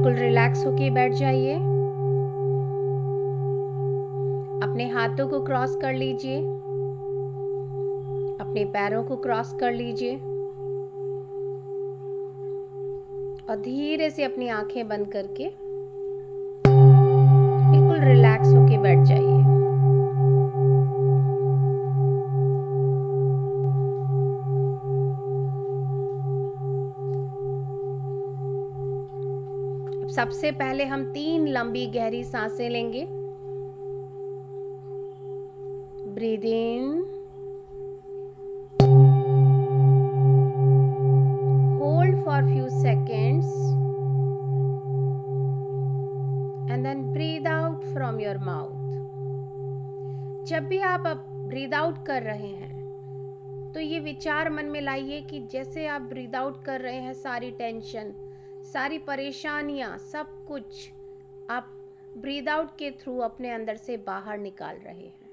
बिल्कुल रिलैक्स होके बैठ जाइए। अपने हाथों को क्रॉस कर लीजिए, अपने पैरों को क्रॉस कर लीजिए और धीरे से अपनी आंखें बंद करके बिल्कुल रिलैक्स होके बैठ जाइए। अब सबसे पहले हम 3 लंबी गहरी सांसें लेंगे। Breathe in, hold for few seconds and then breathe out from your mouth. जब भी आप अब ब्रीद आउट कर रहे हैं तो ये विचार मन में लाइए कि जैसे आप ब्रीद आउट कर रहे हैं, सारी टेंशन, सारी परेशानियां, सब कुछ आप ब्रीद आउट के थ्रू अपने अंदर से बाहर निकाल रहे हैं।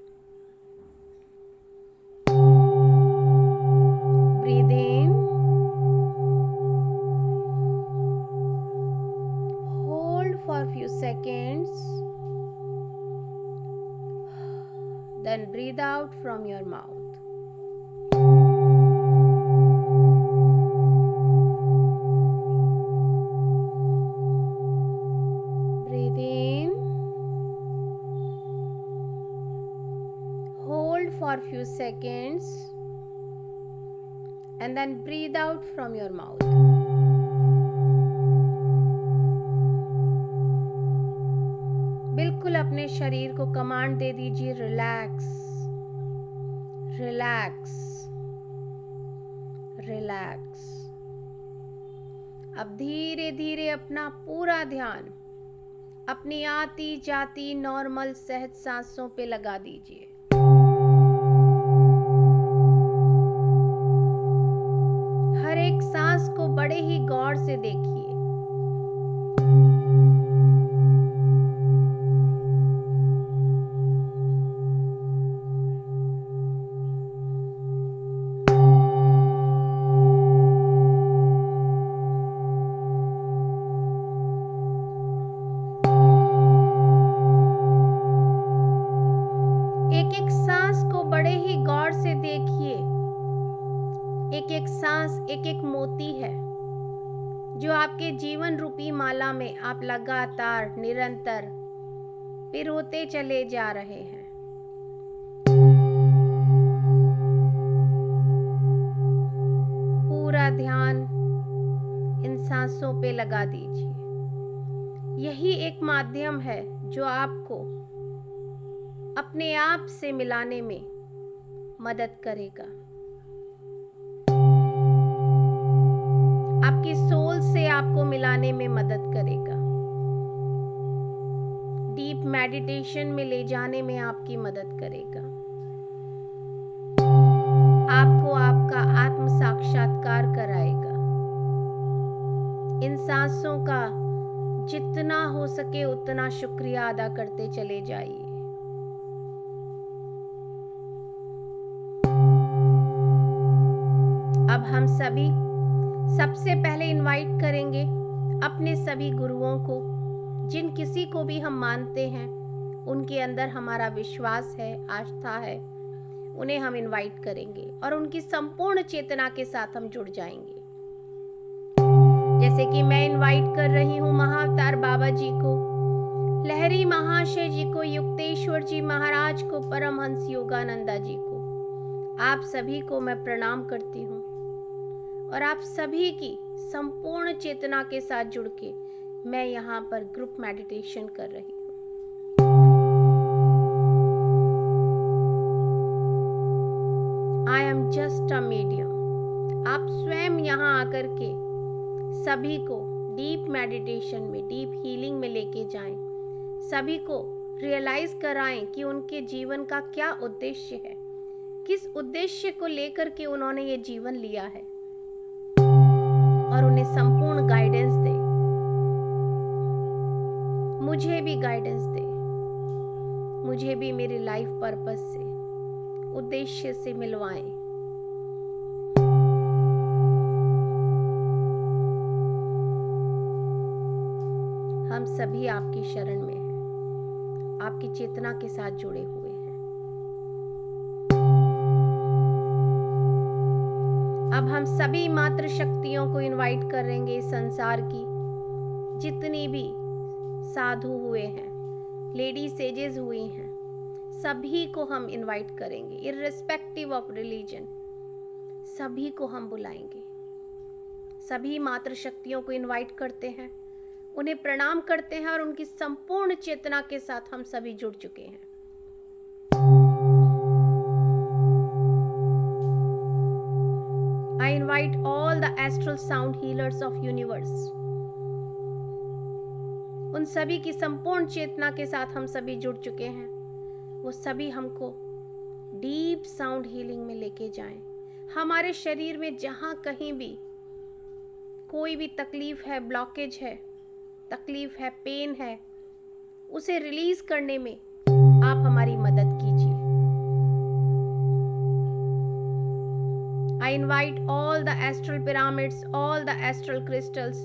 Breathe in, hold for few seconds, then breathe out from your mouth. Breathe in, hold for few seconds and then breathe out from your mouth. बिल्कुल अपने शरीर को कमांड दे दीजिए, रिलैक्स रिलैक्स रिलैक्स। अब धीरे धीरे अपना पूरा ध्यान अपनी आती जाती नॉर्मल सहज सांसों पे लगा दीजिए। हर एक सांस को बड़े ही गौर से देखिए। एक एक सांस को बड़े ही गौर से देखिए। एक एक सांस एक एक मोती है जो आपके जीवन रूपी माला में आप लगातार निरंतर पिरोते चले जा रहे हैं। पूरा ध्यान इन सांसों पे लगा दीजिए। यही एक माध्यम है जो आपको अपने आप से मिलाने में मदद करेगा, आपकी सोल से आपको मिलाने में मदद करेगा, डीप मेडिटेशन में ले जाने में आपकी मदद करेगा, आपको आपका आत्म साक्षात्कार कराएगा। इन सांसों का जितना हो सके उतना शुक्रिया अदा करते चले जाइए। अब हम सभी सबसे पहले इनवाइट करेंगे अपने सभी गुरुओं को, जिन किसी को भी हम मानते हैं, उनके अंदर हमारा विश्वास है, आस्था है, उन्हें हम इनवाइट करेंगे और उनकी संपूर्ण चेतना के साथ हम जुड़ जाएंगे। जैसे कि मैं इनवाइट कर रही हूँ महाअवतार बाबा जी को, लहरी महाशय जी को, युक्तेश्वर जी महाराज को, परमहंस योगानंदा जी को। आप सभी को मैं प्रणाम करती हूँ और आप सभी की संपूर्ण चेतना के साथ जुड़ के मैं यहाँ पर ग्रुप मेडिटेशन कर रही हूँ। I am just a medium. आप स्वयं यहाँ आकर के सभी को डीप मेडिटेशन में, डीप हीलिंग में लेके जाएं, सभी को रियलाइज कराएं कि उनके जीवन का क्या उद्देश्य है, किस उद्देश्य को लेकर के उन्होंने ये जीवन लिया है, और उन्हें संपूर्ण गाइडेंस दे। मुझे भी गाइडेंस दे, मुझे भी मेरे लाइफ पर्पस से, उद्देश्य से मिलवाएं। हम सभी आपकी शरण में हैं, आपकी चेतना के साथ जुड़े हुए हैं। अब हम सभी मातृ शक्तियों को इनवाइट करेंगे, इस संसार की जितनी भी साधु हुए हैं, लेडी सेजेस हुई हैं, सभी को हम इनवाइट करेंगे, इर्रिस्पेक्टिव ऑफ रिलीजन। सभी को हम बुलाएंगे, सभी मातृ शक्तियों को इनवाइट करते हैं, उन्हें प्रणाम करते हैं और उनकी संपूर्ण चेतना के साथ हम सभी जुड़ चुके हैं। I invite all the astral sound healers of universe. उन सभी की संपूर्ण चेतना के साथ हम सभी जुड़ चुके हैं। वो सभी हमको डीप साउंड हीलिंग में लेके जाएं। हमारे शरीर में जहां कहीं भी कोई भी तकलीफ है, ब्लॉकेज है, तकलीफ है, पेन है, उसे रिलीज करने में आप हमारी मदद कीजिए। I invite all the astral pyramids, all the astral crystals,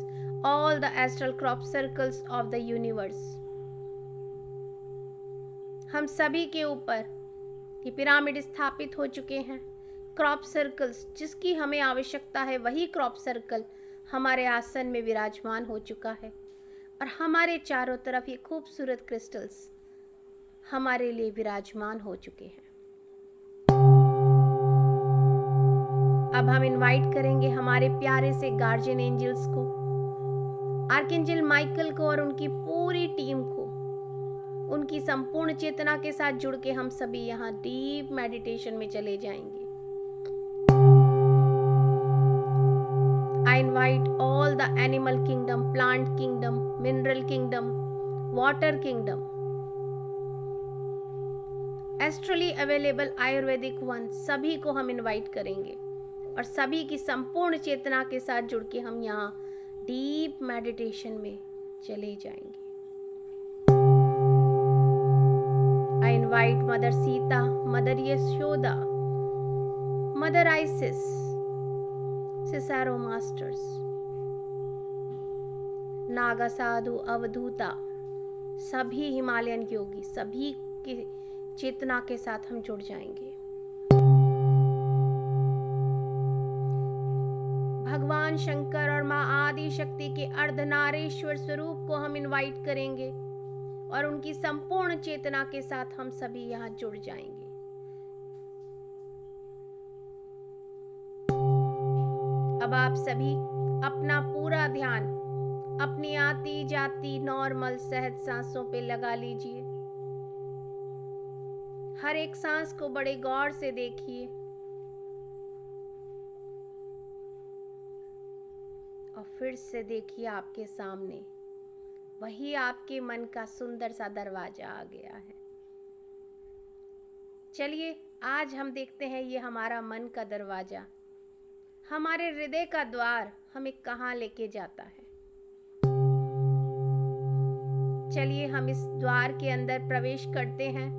all the astral crop circles of the universe. हम सभी के ऊपर ये पिरामिड स्थापित हो चुके हैं। क्रॉप सर्कल्स, जिसकी हमें आवश्यकता है वही क्रॉप सर्कल हमारे आसन में विराजमान हो चुका है और हमारे चारों तरफ ये खूबसूरत क्रिस्टल्स हमारे लिए विराजमान हो चुके हैं। अब हम इनवाइट करेंगे हमारे प्यारे से गार्जियन एंजल्स को, आर्कएंजल माइकल को और उनकी पूरी टीम को। उनकी संपूर्ण चेतना के साथ जुड़ के हम सभी यहाँ डीप मेडिटेशन में चले जाएंगे। I invite all the animal kingdom, plant kingdom, mineral kingdom, water kingdom, astrally available Ayurvedic one, सभी को हम इनवाइट करेंगे और सभी की संपूर्ण चेतना के साथ जुड़ के हम यहाँ डीप मेडिटेशन में चले जाएंगे। I invite Mother Sita, Mother Yashoda, Mother Isis, Cicero Masters, Naga साधु, अवधूता, सभी हिमालयन योगी, सभी की चेतना के साथ हम जुड़ जाएंगे। भगवान शंकर और माँ आदि शक्ति के अर्धनारीश्वर स्वरूप को हम इनवाइट करेंगे और उनकी संपूर्ण चेतना के साथ हम सभी यहाँ जुड़ जाएंगे। अब आप सभी अपना पूरा ध्यान अपनी आती जाती नॉर्मल सहज सांसों पे लगा लीजिए। हर एक सांस को बड़े गौर से देखिए और फिर से देखिए आपके सामने वही आपके मन का सुंदर सा दरवाजा आ गया है। चलिए आज हम देखते हैं ये हमारा मन का दरवाजा, हमारे हृदय का द्वार हमें कहाँ लेके जाता है। चलिए हम इस द्वार के अंदर प्रवेश करते हैं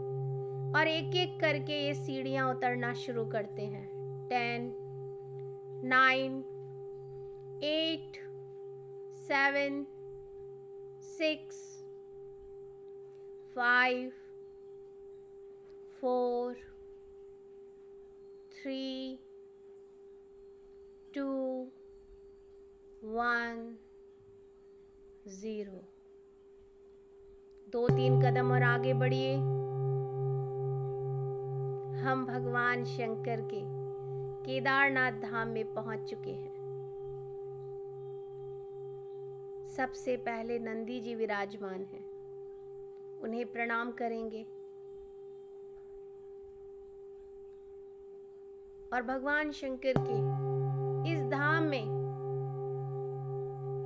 और एक एक करके ये सीढ़ियां उतरना शुरू करते हैं। 10, 9, 8, 7, 6, 5, 4, 3, 2, 1, 0। 2-3 कदम और आगे बढ़िए। हम भगवान शंकर के केदारनाथ धाम में पहुंच चुके हैं। सबसे पहले नंदी जी विराजमान हैं, उन्हें प्रणाम करेंगे और भगवान शंकर के इस धाम में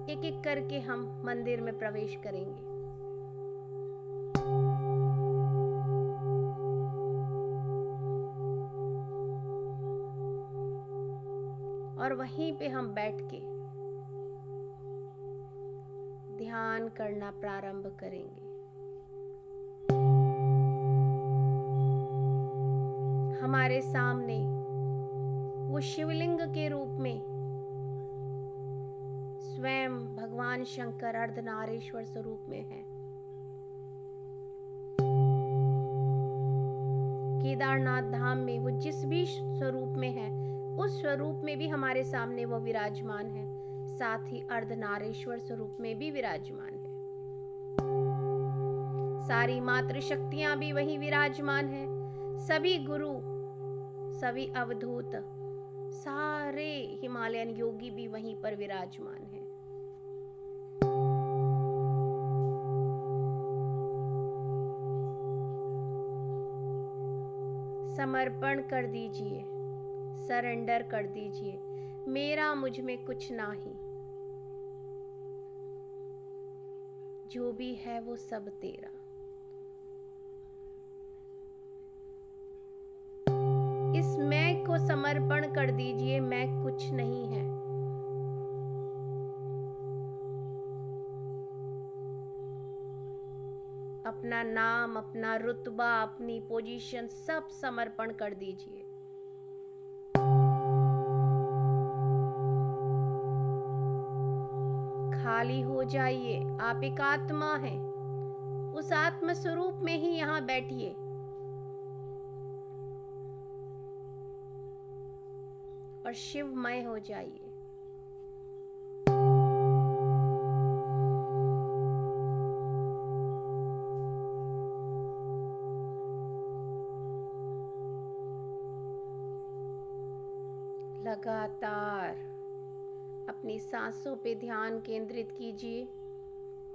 एक एक करके हम मंदिर में प्रवेश करेंगे। और वहीं पे हम बैठ के ध्यान करना प्रारंभ करेंगे। हमारे सामने वो शिवलिंग के रूप में स्वयं भगवान शंकर अर्धनारीश्वर स्वरूप में है। केदारनाथ धाम में वो जिस भी स्वरूप में है, उस स्वरूप में भी हमारे सामने वो विराजमान है, साथ ही अर्धनारीश्वर स्वरूप में भी विराजमान है। सारी मातृशक्तियां भी वहीं विराजमान है, सभी गुरु, सभी अवधूत, सारे हिमालयन योगी भी वहीं पर विराजमान है। समर्पण कर दीजिए, सरेंडर कर दीजिए, मेरा मुझ में कुछ नाही, जो भी है वो सब तेरा। इस मैं को समर्पण कर दीजिए, मैं कुछ नहीं है। अपना नाम, अपना रुतबा, अपनी पोजीशन सब समर्पण कर दीजिए। खाली हो जाइए। आप एक आत्मा हैं, उस आत्म स्वरूप में ही यहाँ बैठिए और शिवमय हो जाइए। लगातार अपनी सांसों पे ध्यान केंद्रित कीजिए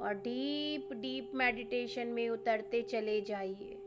और डीप डीप मेडिटेशन में उतरते चले जाइए।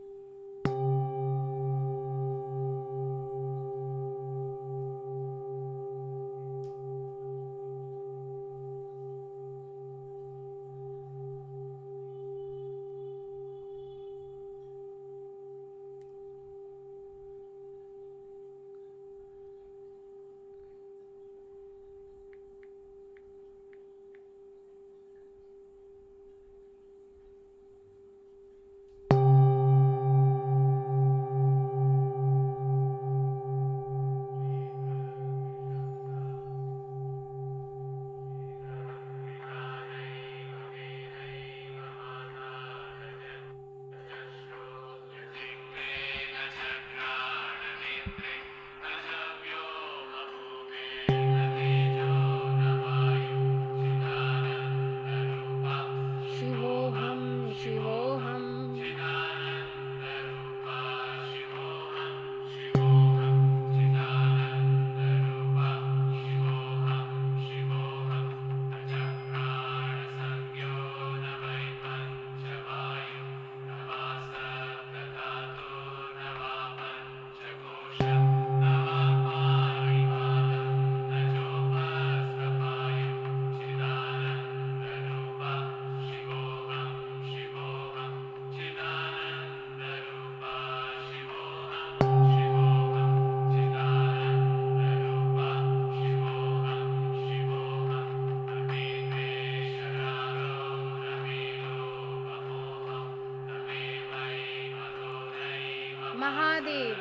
महादेव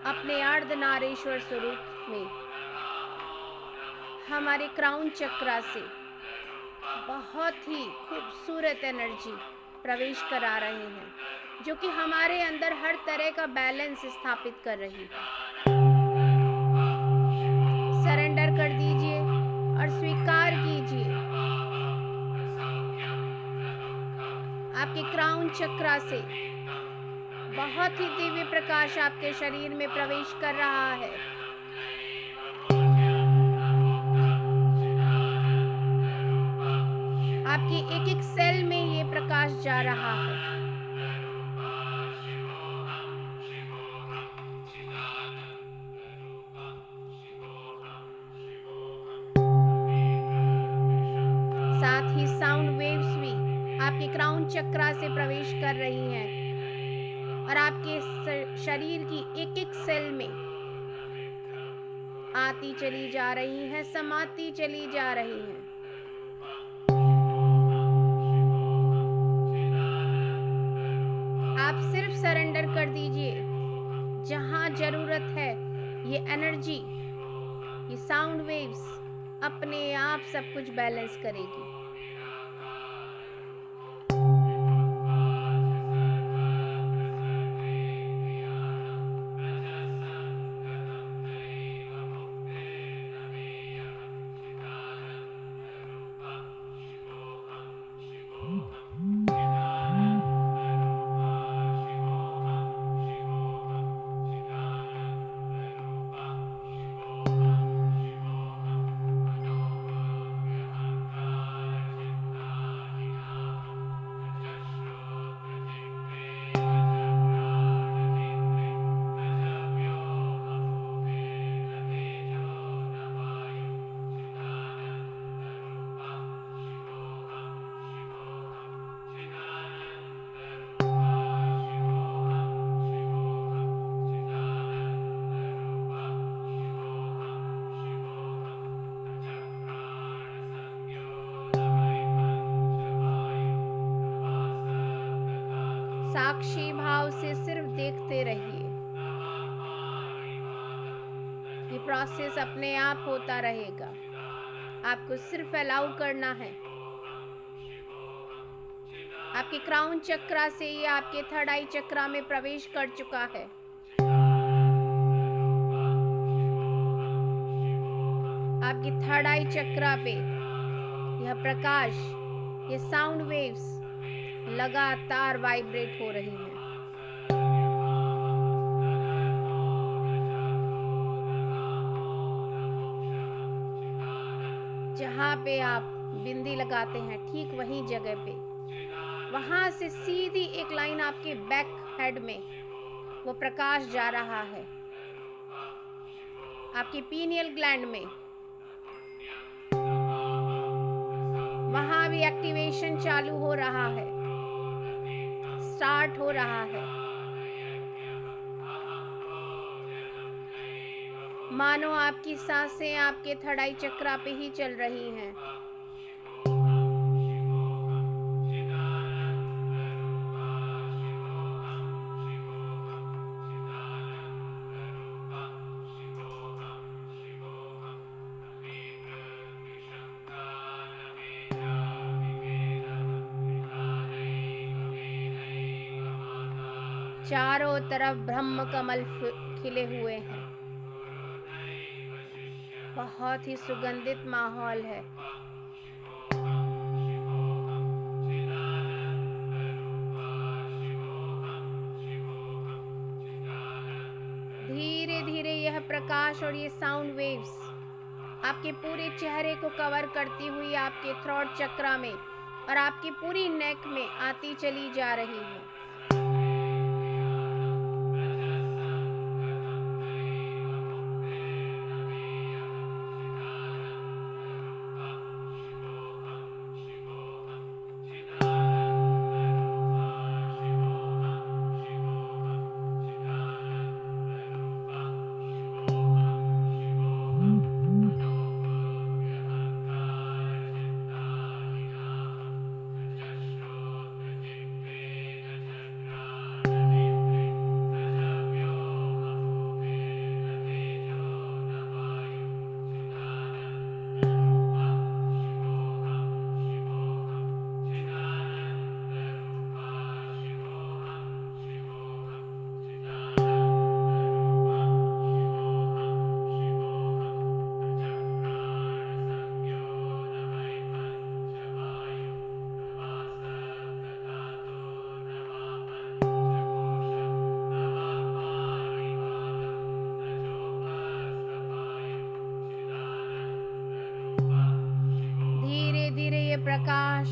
अपने अर्धनारीश्वर स्वरूप में हमारे क्राउन चक्रा से बहुत ही खूबसूरत एनर्जी प्रवेश करा रहे हैं, जो कि हमारे अंदर हर तरह का बैलेंस स्थापित कर रही है। सरेंडर कर दीजिए और स्वीकार कीजिए, आपके क्राउन चक्रा से बहुत ही दिव्य प्रकाश आपके शरीर में प्रवेश कर रहा है। आपकी एक एक सेल में ये प्रकाश जा रहा है। साथ ही साउंड वेव्स भी आपके क्राउन चक्रा से प्रवेश कर रही हैं और आपके शरीर की एक एक सेल में आती चली जा रही हैं, समाती चली जा रही हैं। आप सिर्फ सरेंडर कर दीजिए। जहां जरूरत है, ये एनर्जी, ये साउंड वेव्स अपने आप सब कुछ बैलेंस करेगी। साक्षी भाव से सिर्फ देखते रहिए। ये प्रोसेस अपने आप होता रहेगा, आपको सिर्फ अलाउ करना है। आपके क्राउन चक्रा से ये आपके थर्ड आई चक्रा में प्रवेश कर चुका है। आपके थर्ड आई चक्रा पे यह प्रकाश, ये साउंड वेव्स लगातार वाइब्रेट हो रही हैं। जहाँ पे आप बिंदी लगाते हैं ठीक वही जगह पे, वहां से सीधी एक लाइन आपके बैक हेड में वो प्रकाश जा रहा है। आपकी पीनियल ग्लैंड में वहां भी एक्टिवेशन चालू हो रहा है, स्टार्ट हो रहा है। मानो आपकी सांसें आपके थर्ड आई चक्रा पे ही चल रही हैं। चारों तरफ ब्रह्म कमल खिले हुए हैं। बहुत ही सुगंधित माहौल है। धीरे धीरे यह प्रकाश और ये साउंड वेव्स आपके पूरे चेहरे को कवर करती हुई आपके थ्रोट चक्रा में और आपकी पूरी नेक में आती चली जा रही है। प्रकाश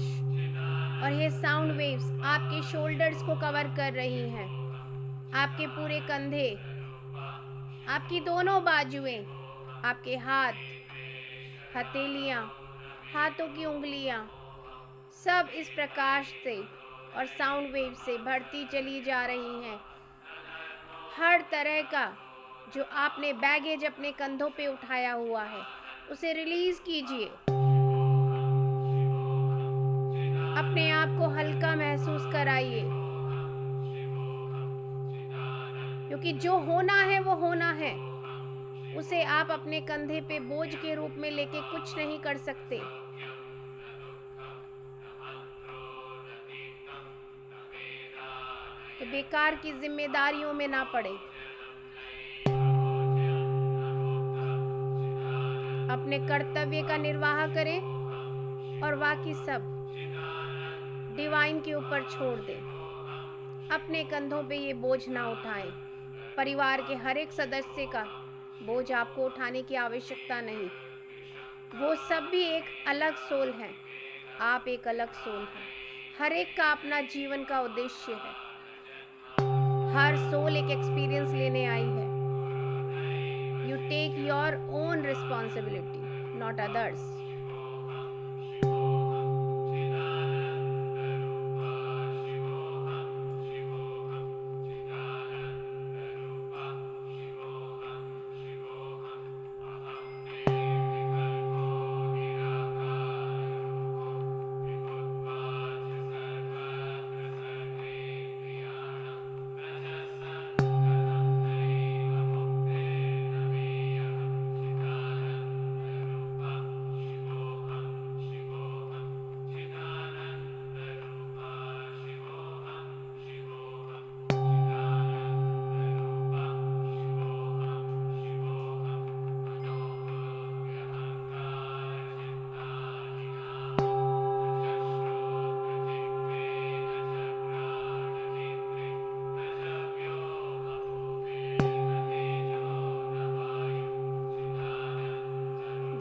और ये साउंड वेव्स आपके शोल्डर्स को कवर कर रही हैं, आपके पूरे कंधे, आपकी दोनों बाजुएं, आपके हाथ, हथेलियां, हाथों की उंगलियां, सब इस प्रकाश से और साउंड वेव से भरती चली जा रही हैं। हर तरह का जो आपने बैगेज अपने कंधों पे उठाया हुआ है उसे रिलीज कीजिए। अपने आप को हल्का महसूस कराइए, क्योंकि जो होना है वो होना है। उसे आप अपने कंधे पे बोझ के रूप में लेके कुछ नहीं कर सकते। तो बेकार की जिम्मेदारियों में ना पड़े, अपने कर्तव्य का निर्वाह करें और बाकी सब डिवाइन के ऊपर छोड़ दें। अपने कंधों पे ये बोझ ना उठाएं। परिवार के हर एक सदस्य का बोझ आपको उठाने की आवश्यकता नहीं। वो सब भी एक अलग सोल है, आप एक अलग सोल हैं। हर एक का अपना जीवन का उद्देश्य है। हर सोल एक एक्सपीरियंस लेने आई है। You take your own responsibility, not others.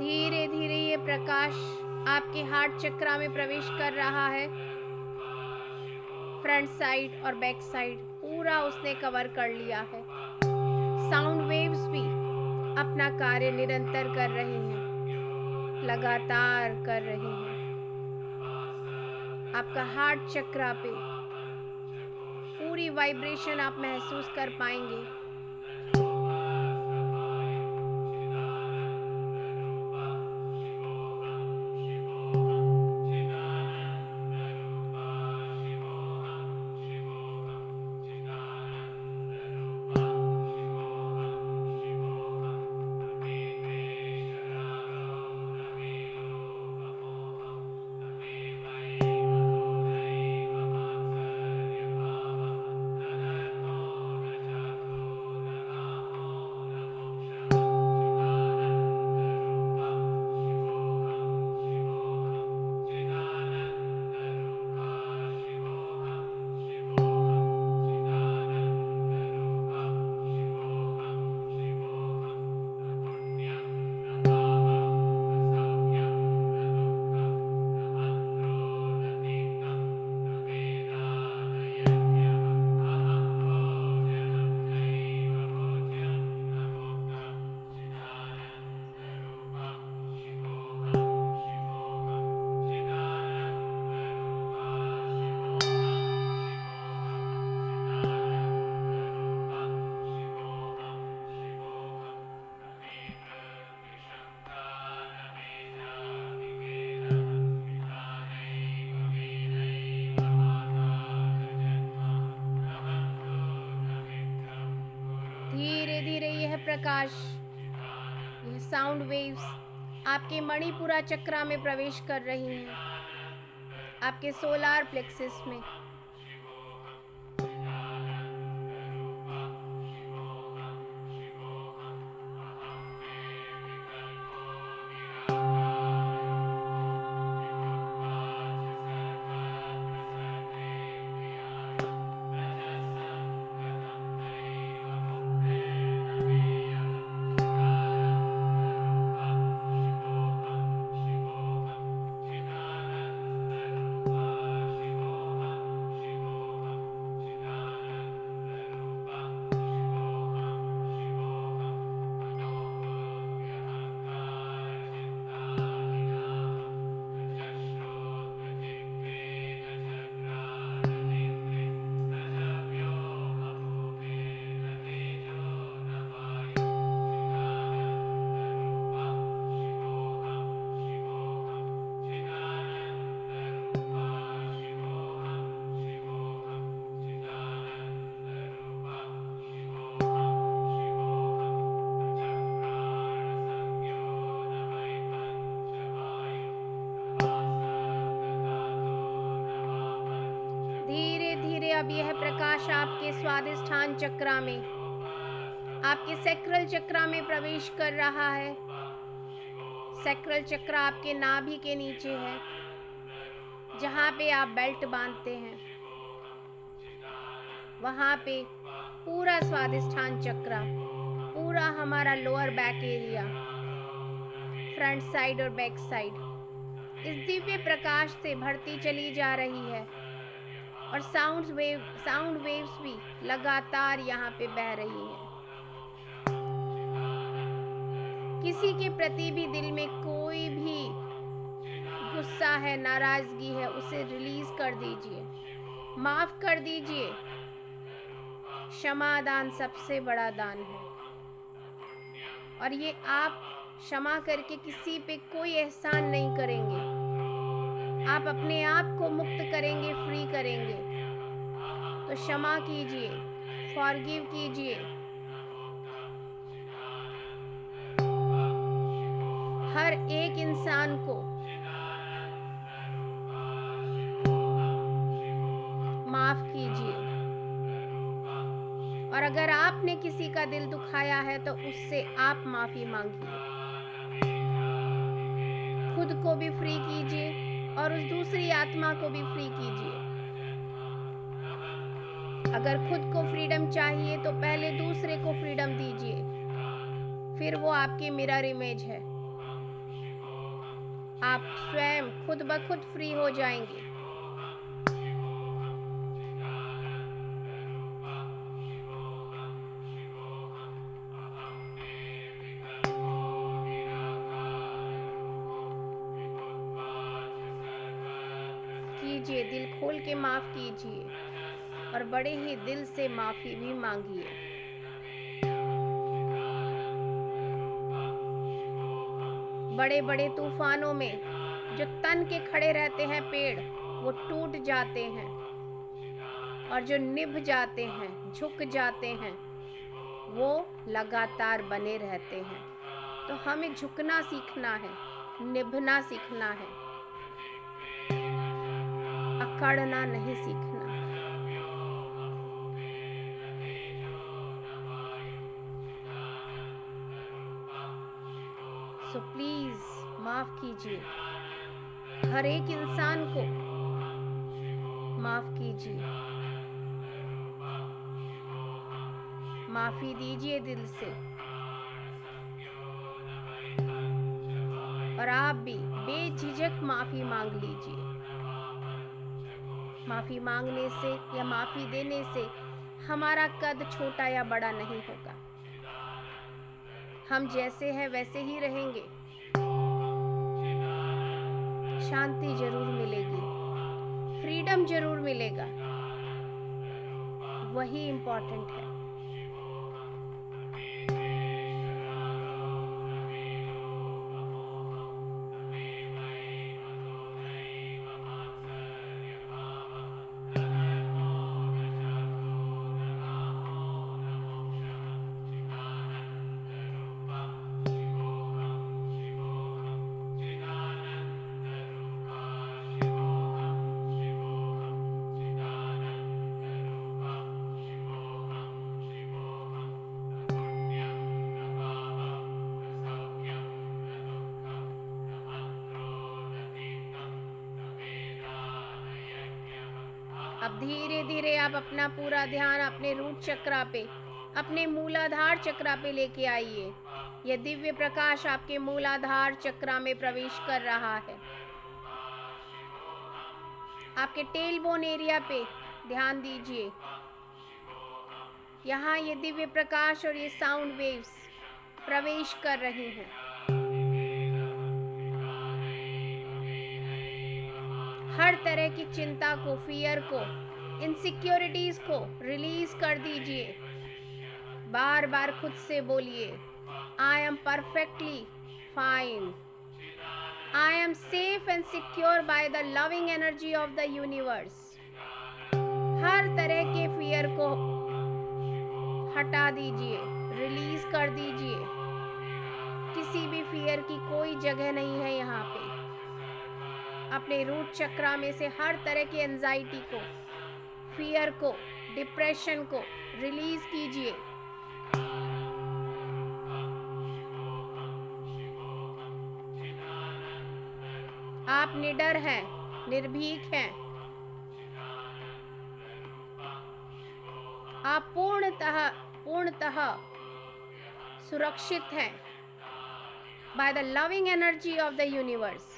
धीरे धीरे ये प्रकाश आपके हार्ट चक्रा में प्रवेश कर रहा है। फ्रंट साइड और बैक साइड पूरा उसने कवर कर लिया है। साउंड वेव्स भी अपना कार्य निरंतर कर रही हैं, लगातार कर रही हैं। आपका हार्ट चक्रा पे पूरी वाइब्रेशन आप महसूस कर पाएंगे। धीरे धीरे यह प्रकाश, यह साउंड वेव्स आपके मणिपुरा चक्रा में प्रवेश कर रही हैं, आपके सोलार प्लेक्सस में। धीरे अब यह प्रकाश आपके स्वादिष्ठान चक्रा में, आपके सैक्रल चक्रा में प्रवेश कर रहा है। सैक्रल चक्र आपके नाभि के नीचे है, जहाँ पे आप बेल्ट बांधते हैं। वहाँ पे पूरा स्वादिष्ठान चक्र, पूरा हमारा lower back area, front side और बैक साइड इस दिव्य प्रकाश से भरती चली जा रही है। और साउंड वेव्स भी लगातार यहाँ पे बह रही हैं। किसी के प्रति भी दिल में कोई भी गुस्सा है, नाराजगी है, उसे रिलीज कर दीजिए, माफ कर दीजिए। क्षमा दान सबसे बड़ा दान है। और ये आप क्षमा करके किसी पे कोई एहसान नहीं करेंगे, आप अपने आप को मुक्त करेंगे, फ्री करेंगे। तो क्षमा कीजिए, फॉरगिव कीजिए। हर एक इंसान को माफ कीजिए। और अगर आपने किसी का दिल दुखाया है तो उससे आप माफी मांगिए। खुद को भी फ्री कीजिए और उस दूसरी आत्मा को भी फ्री कीजिए। अगर खुद को फ्रीडम चाहिए तो पहले दूसरे को फ्रीडम दीजिए, फिर वो आपकी मिरर इमेज है। आप स्वयं खुद ब खुद फ्री हो जाएंगे। कीजिए, दिल खोल के माफ कीजिए और बड़े ही दिल से माफी भी मांगिए। बड़े बड़े तूफानों में जो तन के खड़े रहते हैं पेड़, वो टूट जाते हैं। और जो निभ जाते हैं, झुक जाते हैं, वो लगातार बने रहते हैं। तो हमें झुकना सीखना है, निभना सीखना है, अकड़ना नहीं सीखना। सो प्लीज माफ कीजिए, हर एक इंसान को माफ कीजिए, माफी दीजिए दिल से। और आप भी बेझिझक माफी मांग लीजिए। माफी मांगने से या माफी देने से हमारा कद छोटा या बड़ा नहीं होगा। हम जैसे हैं वैसे ही रहेंगे। शांति जरूर मिलेगी, फ्रीडम जरूर मिलेगा, वही इम्पोर्टेंट है। अब धीरे धीरे आप अपना पूरा ध्यान अपने रूट चक्रा पे, अपने मूलाधार चक्रा पे लेके आइए। यह दिव्य प्रकाश आपके मूलाधार चक्रा में प्रवेश कर रहा है। आपके टेल बोन एरिया पे ध्यान दीजिए। यहाँ ये दिव्य प्रकाश और ये साउंड वेव्स प्रवेश कर रही हैं। हर तरह की चिंता को, फियर को, इनसिक्योरिटीज को रिलीज कर दीजिए। बार बार खुद से बोलिए, I am perfectly fine, I am safe and secure by the loving energy of the universe. हर तरह के फियर को हटा दीजिए, रिलीज कर दीजिए। किसी भी फियर की कोई जगह नहीं है यहाँ पे। अपने रूट चक्रा में से हर तरह की एंजाइटी को, फियर को, डिप्रेशन को रिलीज कीजिए। आप निडर हैं, निर्भीक हैं। आप पूर्णतः सुरक्षित हैं bye the loving energy of the universe.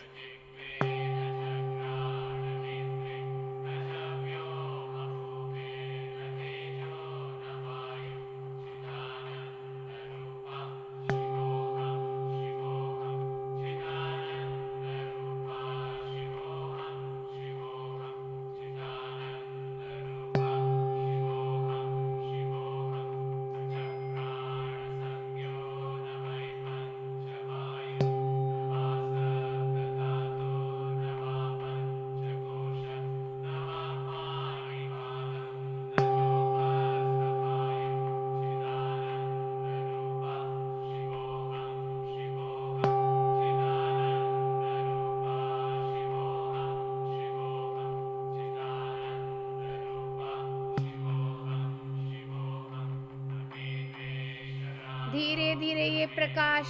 धीरे धीरे ये प्रकाश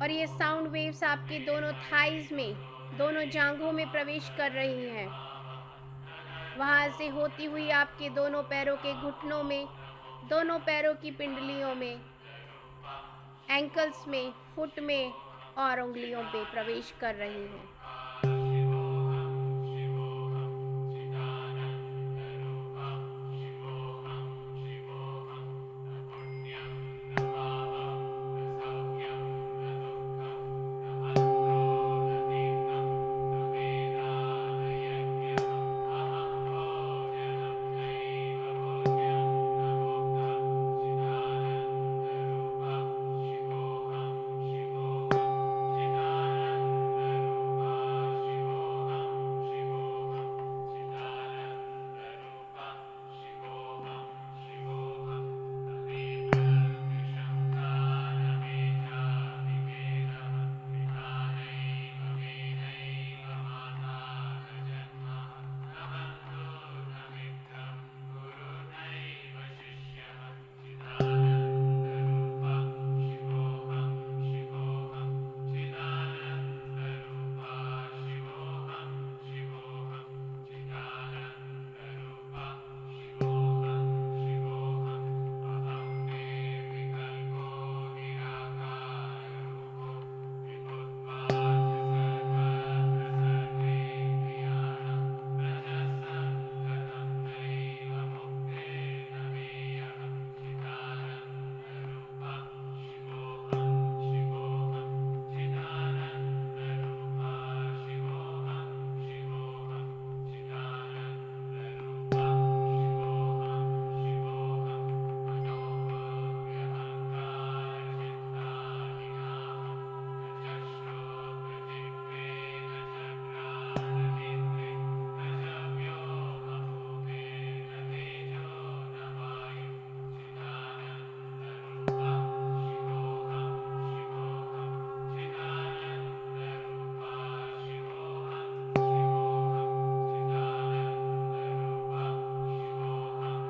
और ये साउंड वेव्स आपके दोनों थाइज में, दोनों जांघों में प्रवेश कर रही हैं। वहां से होती हुई आपके दोनों पैरों के घुटनों में, दोनों पैरों की पिंडलियों में, एंकल्स में, फुट में और उंगलियों पे प्रवेश कर रही हैं।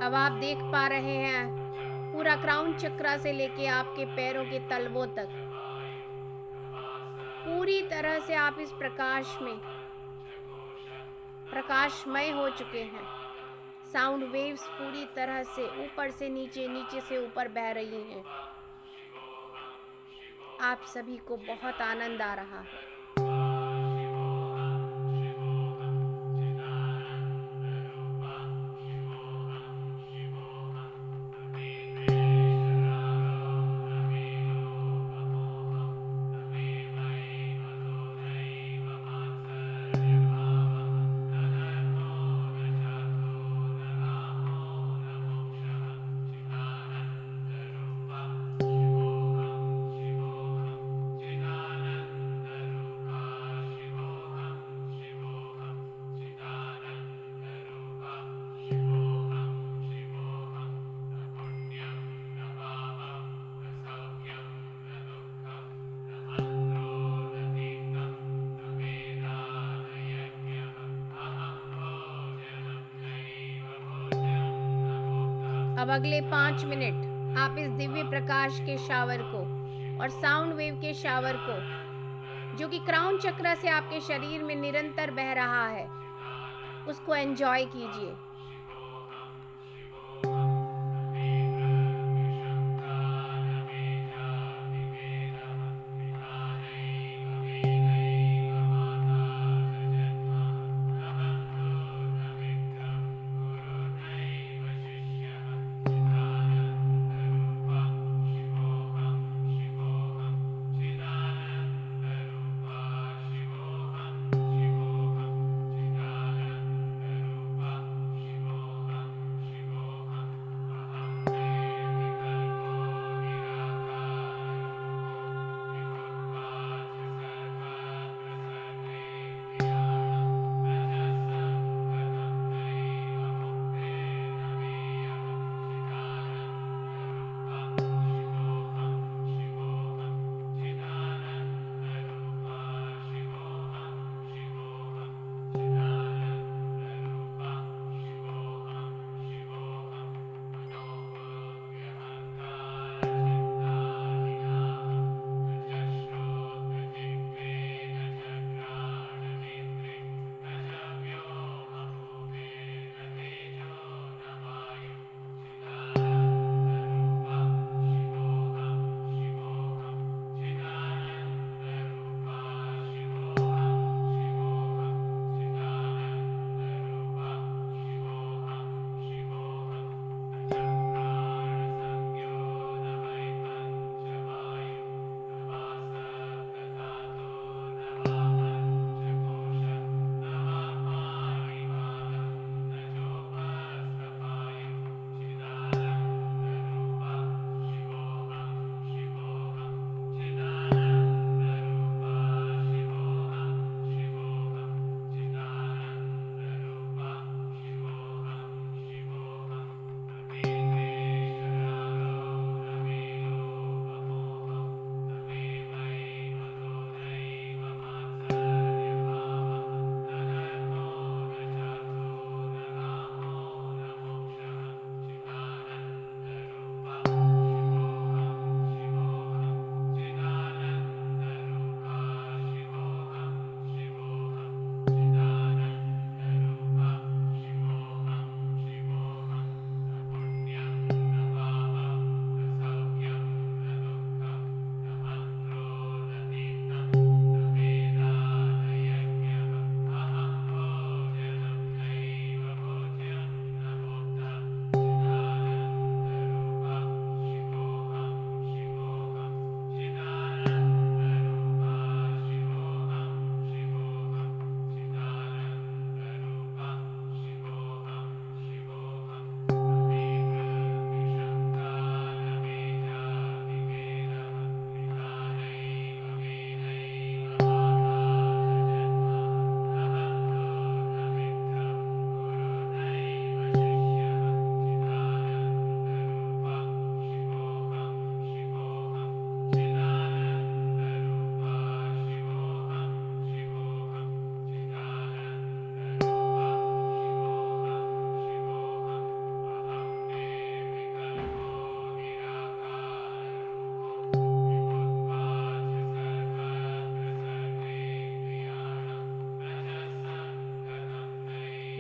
अब आप देख पा रहे हैं पूरा क्राउन चक्रा से लेके आपके पैरों के तलवों तक पूरी तरह से आप इस प्रकाश में प्रकाशमय हो चुके हैं। साउंड वेव्स पूरी तरह से ऊपर से नीचे, नीचे से ऊपर बह रही हैं। आप सभी को बहुत आनंद आ रहा है। अब अगले 5 मिनट आप इस दिव्य प्रकाश के शावर को और साउंड वेव के शावर को, जो कि क्राउन चक्र से आपके शरीर में निरंतर बह रहा है, उसको एंजॉय कीजिए।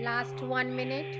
Last 1 minute.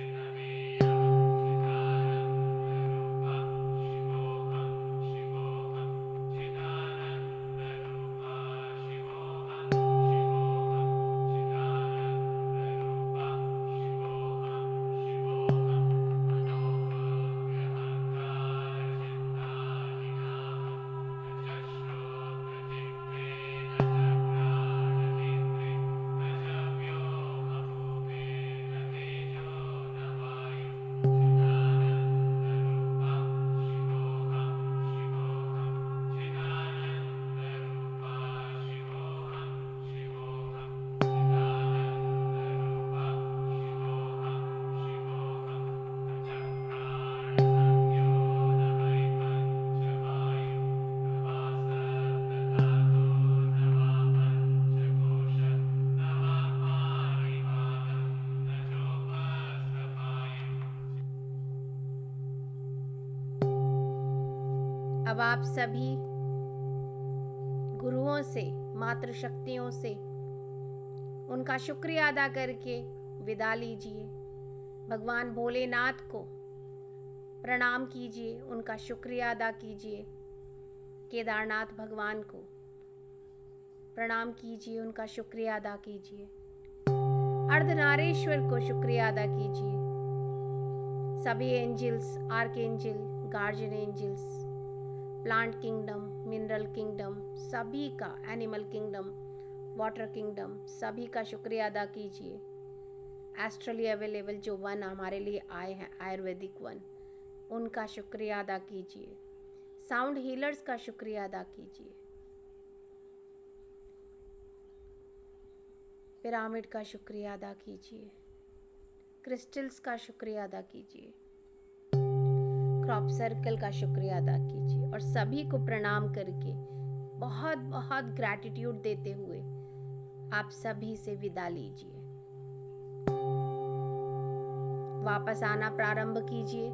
अब आप सभी गुरुओं से, मातृशक्तियों से उनका शुक्रिया अदा करके विदा लीजिए। भगवान भोलेनाथ को प्रणाम कीजिए, उनका शुक्रिया अदा कीजिए। केदारनाथ भगवान को प्रणाम कीजिए, उनका शुक्रिया अदा कीजिए। अर्धनारीश्वर को शुक्रिया अदा कीजिए। सभी angels, archangel, guardian angels, plant kingdom, mineral kingdom, सभी का, एनिमल किंगडम, वाटर किंगडम, सभी का शुक्रिया अदा कीजिए। एस्ट्रली अवेलेबल जो वन हमारे लिए आए हैं, आयुर्वेदिक वन, उनका शुक्रिया अदा कीजिए। साउंड हीलर्स का शुक्रिया अदा कीजिए। पिरामिड का शुक्रिया अदा कीजिए। क्रिस्टल्स का शुक्रिया अदा कीजिए। क्रॉप सर्कल का शुक्रिया अदा कीजिए। और सभी को प्रणाम करके बहुत बहुत ग्रैटिट्यूड देते हुए आप सभी से विदा लीजिए। वापस आना प्रारंभ कीजिए।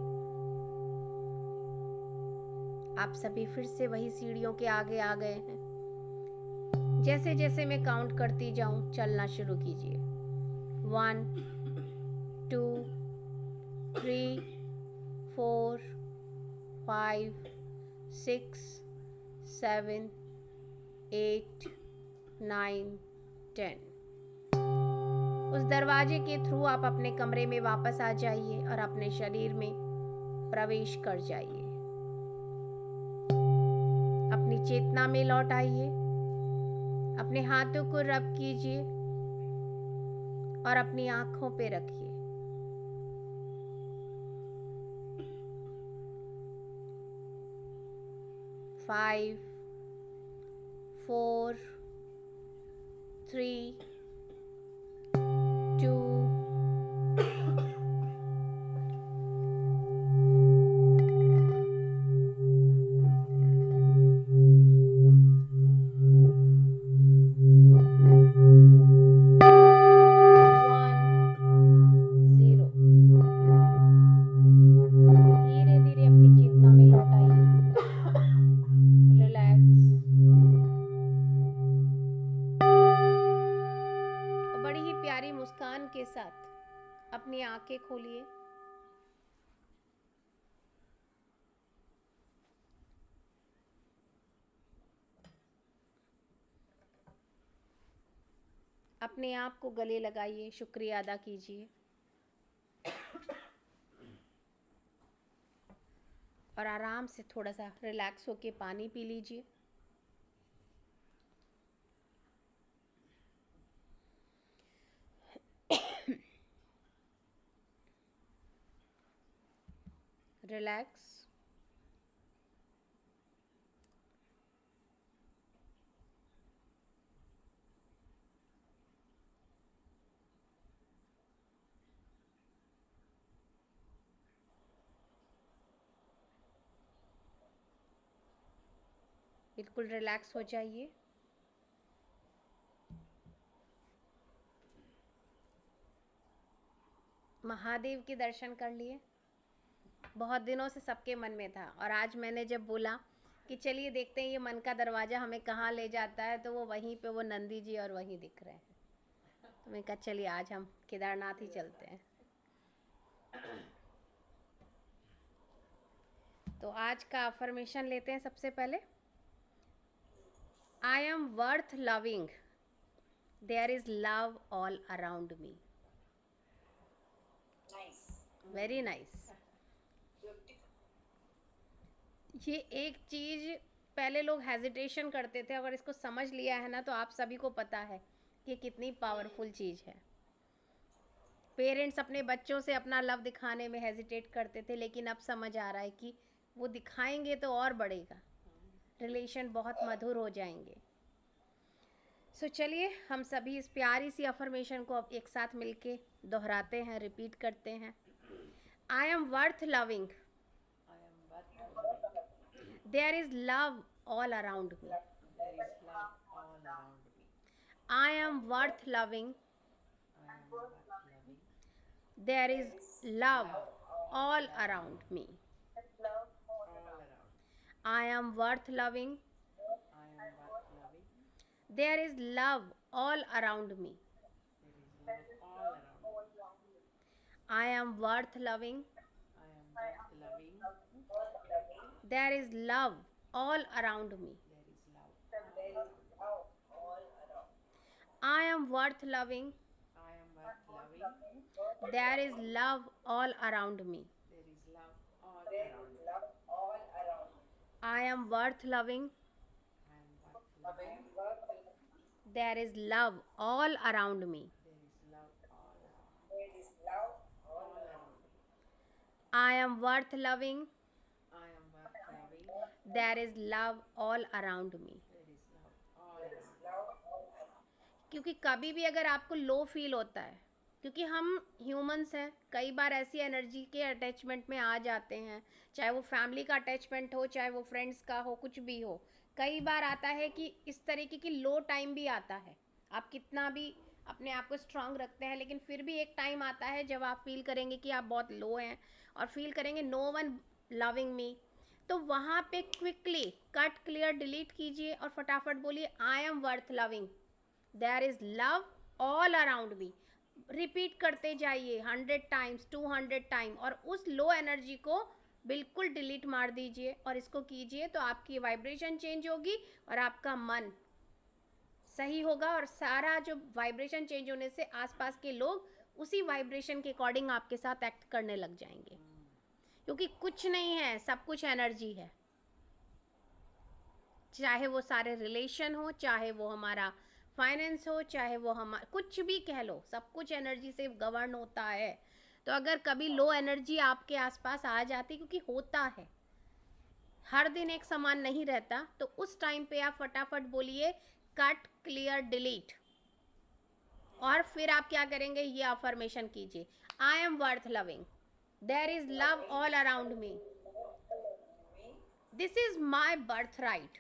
आप सभी फिर से वही सीढ़ियों के आगे आ गए हैं। जैसे जैसे मैं काउंट करती जाऊं, चलना शुरू कीजिए। 1 2 3 4 5 6 7 8 9 10। उस दरवाजे के थ्रू आप अपने कमरे में वापस आ जाइए और अपने शरीर में प्रवेश कर जाइए। अपनी चेतना में लौट आइए। अपने हाथों को रब कीजिए और अपनी आंखों पे रखिए। 5 4 3 2 0। धीरे धीरे अपनी चेतना में लौट आइए। रिलैक्स। और बड़ी ही प्यारी मुस्कान के साथ अपनी आंखें खोलिए। अपने आप को गले लगाइए, शुक्रिया अदा कीजिए और आराम से थोड़ा सा रिलैक्स होके पानी पी लीजिए। रिलैक्स। बिल्कुल रिलैक्स हो जाइए। महादेव के दर्शन कर लिए। बहुत दिनों से सबके मन में था और आज मैंने जब बोला कि चलिए देखते हैं ये मन का दरवाज़ा हमें कहाँ ले जाता है, तो वो वहीं पे वो नंदी जी और वहीं दिख रहे हैं। तो मैं कहा चलिए आज हम केदारनाथ ही चलते हैं। तो आज का अफर्मेशन लेते हैं सबसे पहले। I am worth loving, there is love all around me. Very nice. ये एक चीज़ पहले लोग हेजिटेशन करते थे, अगर इसको समझ लिया है ना तो आप सभी को पता है कि कितनी पावरफुल चीज़ है। पेरेंट्स अपने बच्चों से अपना लव दिखाने में हेजिटेट करते थे, लेकिन अब समझ आ रहा है कि वो दिखाएंगे तो और बढ़ेगा, रिलेशन बहुत मधुर हो जाएंगे। सो चलिए हम सभी इस प्यारी सी अफर्मेशन को अब एक साथ मिलके दोहराते हैं, रिपीट करते हैं। I am worth loving, there is love all around me. I am worth loving, there is love all around me. I am worth loving. I am worth loving. There is love all around me. There is love all around me. I am worth loving. I am worth loving. There is love all around me. There is love all around me. I am worth loving. I am worth loving. There is love all around me. There is love all around me. I am worth loving. I am worth loving. There is love all around me. There is love all around me. All around me. I am worth loving. I am worth loving. There is love all around me. There is love all around me. क्योंकि कभी भी अगर आपको low feel होता है, क्योंकि हम humans हैं, कई बार ऐसी एनर्जी के अटैचमेंट में आ जाते हैं, चाहे वो फैमिली का अटैचमेंट हो, चाहे वो फ्रेंड्स का हो, कुछ भी हो, कई बार आता है कि इस तरीके की लो टाइम भी आता है। आप कितना भी अपने आप को स्ट्रांग रखते हैं, लेकिन फिर भी एक टाइम आता है जब आप फील करेंगे कि आप बहुत लो हैं और फील करेंगे नो वन लविंग मी। तो वहाँ पे क्विकली कट क्लियर डिलीट कीजिए और फटाफट बोलिए I am worth loving, there is love all around me. Repeat करते जाइए 100 टाइम्स 200 टाइम और उस लो एनर्जी को बिल्कुल डिलीट मार दीजिए और इसको कीजिए, तो आपकी वाइब्रेशन चेंज होगी और आपका मन सही होगा और सारा जो वाइब्रेशन चेंज होने से आसपास के लोग उसी वाइब्रेशन के अकॉर्डिंग आपके साथ एक्ट करने लग जाएंगे, क्योंकि कुछ नहीं है, सब कुछ एनर्जी है। चाहे वो सारे रिलेशन हो, चाहे वो हमारा फाइनेंस हो, चाहे वो हमारा कुछ भी कह लो, सब कुछ एनर्जी से गवर्न होता है। तो अगर कभी लो एनर्जी आपके आसपास आ जाती, क्योंकि होता है, हर दिन एक समान नहीं रहता, तो उस टाइम पे आप फटाफट बोलिए कट क्लियर डिलीट और फिर आप क्या करेंगे, ये अफर्मेशन कीजिए I am worth loving, there is love all around me, this is my birth right.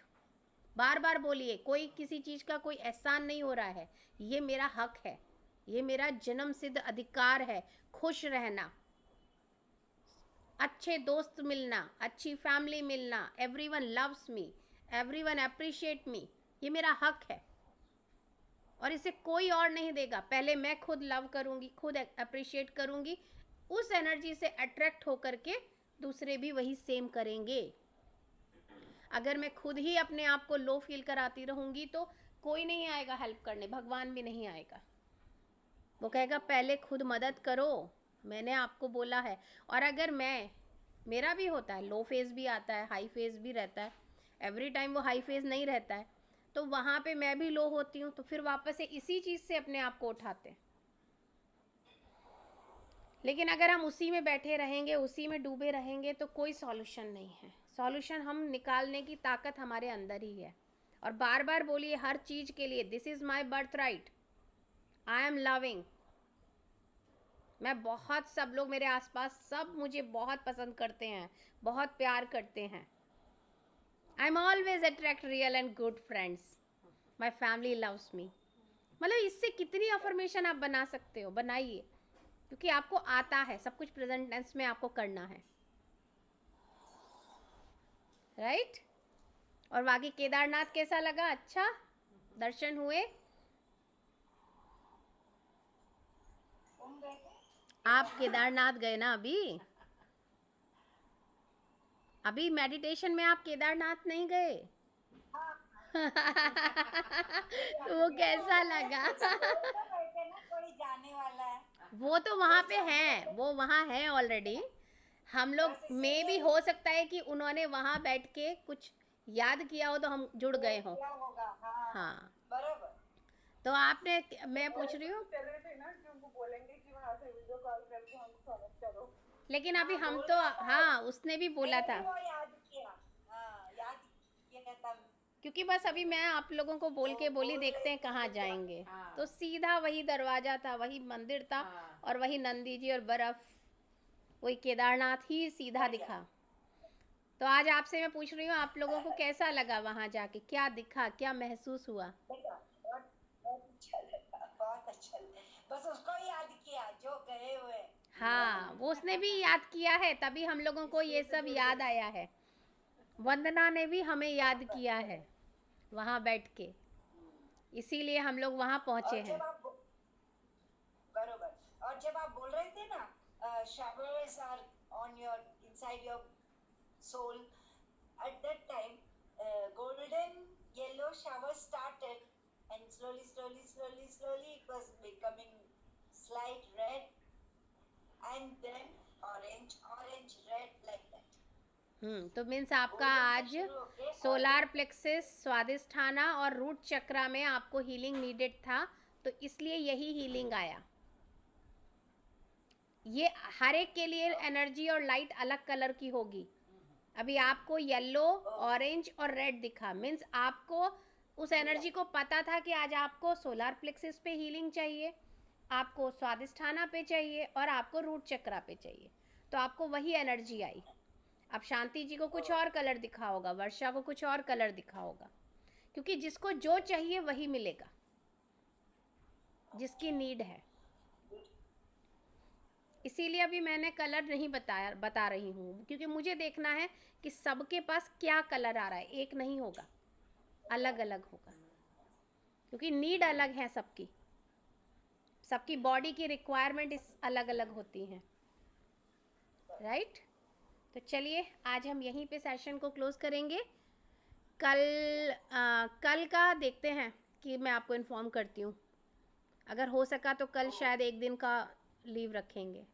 बार बार बोलिए, कोई किसी चीज का कोई एहसान नहीं हो रहा है, ये मेरा हक है, ये मेरा जन्म सिद्ध अधिकार है। खुश रहना, अच्छे दोस्त मिलना, अच्छी फैमिली मिलना, everyone loves me, everyone appreciate मी, ये मेरा हक है और इसे कोई और नहीं देगा। पहले मैं खुद लव करूंगी, खुद अप्रिशिएट करूंगी, उस एनर्जी से अट्रैक्ट होकर के दूसरे भी वही सेम करेंगे। अगर मैं खुद ही अपने आप को लो फील कराती रहूंगी तो कोई नहीं आएगा हेल्प करने, भगवान भी नहीं आएगा। वो कहेगा पहले खुद मदद करो, मैंने आपको बोला है। और अगर मेरा भी होता है, लो फेज भी आता है, हाई फेज भी रहता है, एवरी टाइम वो हाई फेज नहीं रहता है, तो वहाँ पे मैं भी लो होती हूँ, तो फिर वापस से इसी चीज़ से अपने आप को उठाते हैं। लेकिन अगर हम उसी में बैठे रहेंगे, उसी में डूबे रहेंगे, तो कोई सॉल्यूशन नहीं है। सॉल्यूशन हम निकालने की ताकत हमारे अंदर ही है। और बार बार बोलिए हर चीज़ के लिए, this is my birth right, I am loving. मैं बहुत, सब लोग मेरे आसपास सब मुझे बहुत पसंद करते हैं, बहुत प्यार करते हैं। I am always attract real and good friends, my family loves me. मतलब इससे कितनी अफर्मेशन आप बना सकते हो, बनाइए, क्योंकि आपको आता है, सब कुछ प्रेजेंट टेंस में आपको करना है, राइट। और बाकी केदारनाथ कैसा लगा? अच्छा दर्शन हुए? आप केदारनाथ गए ना अभी? अभी मेडिटेशन में आप केदारनाथ नहीं गए? तो वो कैसा लगा? कोई जाने वाला है, वो तो वहाँ पे है, वो वहाँ है ऑलरेडी। हम लोग में भी हो सकता है कि उन्होंने वहाँ बैठ के कुछ याद किया हो तो हम जुड़ गए हों। क्या होगा? हाँ, हाँ, बराबर। तो आपने, मैं पूछ रही हूँ, चले थे ना कि उनको बोलेंगे कि वहाँ से वीडियो कॉल करके हम स्वागत करो। लेकिन अभी हम तो, हाँ उसने भी बोला था, मैंने भी वो याद किया, हाँ याद किया तब। क्योंकि बस अभी मैं आप लोगों को बोल के बोली देखते हैं कहाँ जाएंगे, हाँ। तो सीधा वही दरवाजा था, वही मंदिर था, हाँ। और वही नंदी जी और बर्फ, वही केदारनाथ ही सीधा दिखा। तो आज आपसे मैं पूछ रही हूँ, आप लोगों को कैसा लगा वहाँ जाके, क्या दिखा, क्या महसूस हुआ? बहुत बहुत अच्छा लगा, बहुत अच्छा लगा। बस उसको याद किया जो गए हुए। हाँ, वो उसने भी याद किया है, तभी हम लोगों को ये सब याद आया है। वंदना ने भी हमें याद किया है वहाँ बैठ के, इसीलिए हम लोग वहाँ पहुँचे और हैं। जब आप बरोबर, और जब आप बोल रहे थे ना showers are on your inside your soul, at that time golden yellow shower started, and slowly it was becoming slight red, and then orange red, like that. तो मीन्स आपका गोल्डन से आज शुरू होके सोलार प्लेक्सिस, स्वादिष्ठाना और root चक्रा में आपको healing needed था, तो इसलिए यही हीलिंग आया। ये हर एक के लिए एनर्जी और लाइट अलग कलर की होगी। अभी आपको येलो, ऑरेंज और रेड दिखा, मीन्स आपको उस एनर्जी को पता था कि आज आपको सोलार प्लेक्सिस पे हीलिंग चाहिए, आपको स्वादिष्ठाना पे चाहिए और आपको रूट चक्रा पे चाहिए, तो आपको वही एनर्जी आई। अब शांति जी को कुछ और कलर दिखा होगा, वर्षा को कुछ और कलर दिखा होगा, क्योंकि जिसको जो चाहिए वही मिलेगा, जिसकी नीड है। इसीलिए अभी मैंने कलर नहीं बता रही हूँ, क्योंकि मुझे देखना है कि सबके पास क्या कलर आ रहा है, एक नहीं होगा, अलग अलग होगा, क्योंकि नीड अलग है सबकी, सबकी बॉडी की रिक्वायरमेंट इस अलग अलग होती हैं, राइट। तो चलिए आज हम यहीं पे सेशन को क्लोज करेंगे। कल का देखते हैं कि मैं आपको इन्फॉर्म करती हूँ, अगर हो सका तो कल शायद एक दिन का लीव रखेंगे।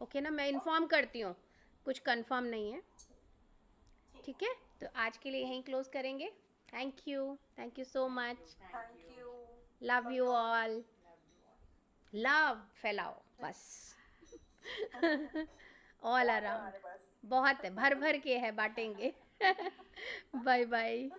ओके ना, मैं इन्फॉर्म करती हूँ, कुछ कंफर्म नहीं है, ठीक है। तो आज के लिए यहीं क्लोज करेंगे। Thank you so much, thank you. Love you all, love फैलाओ बस ऑल अराउंड, हमारे पास बहुत है, भर भर के है, बांटेंगे बाय बाय।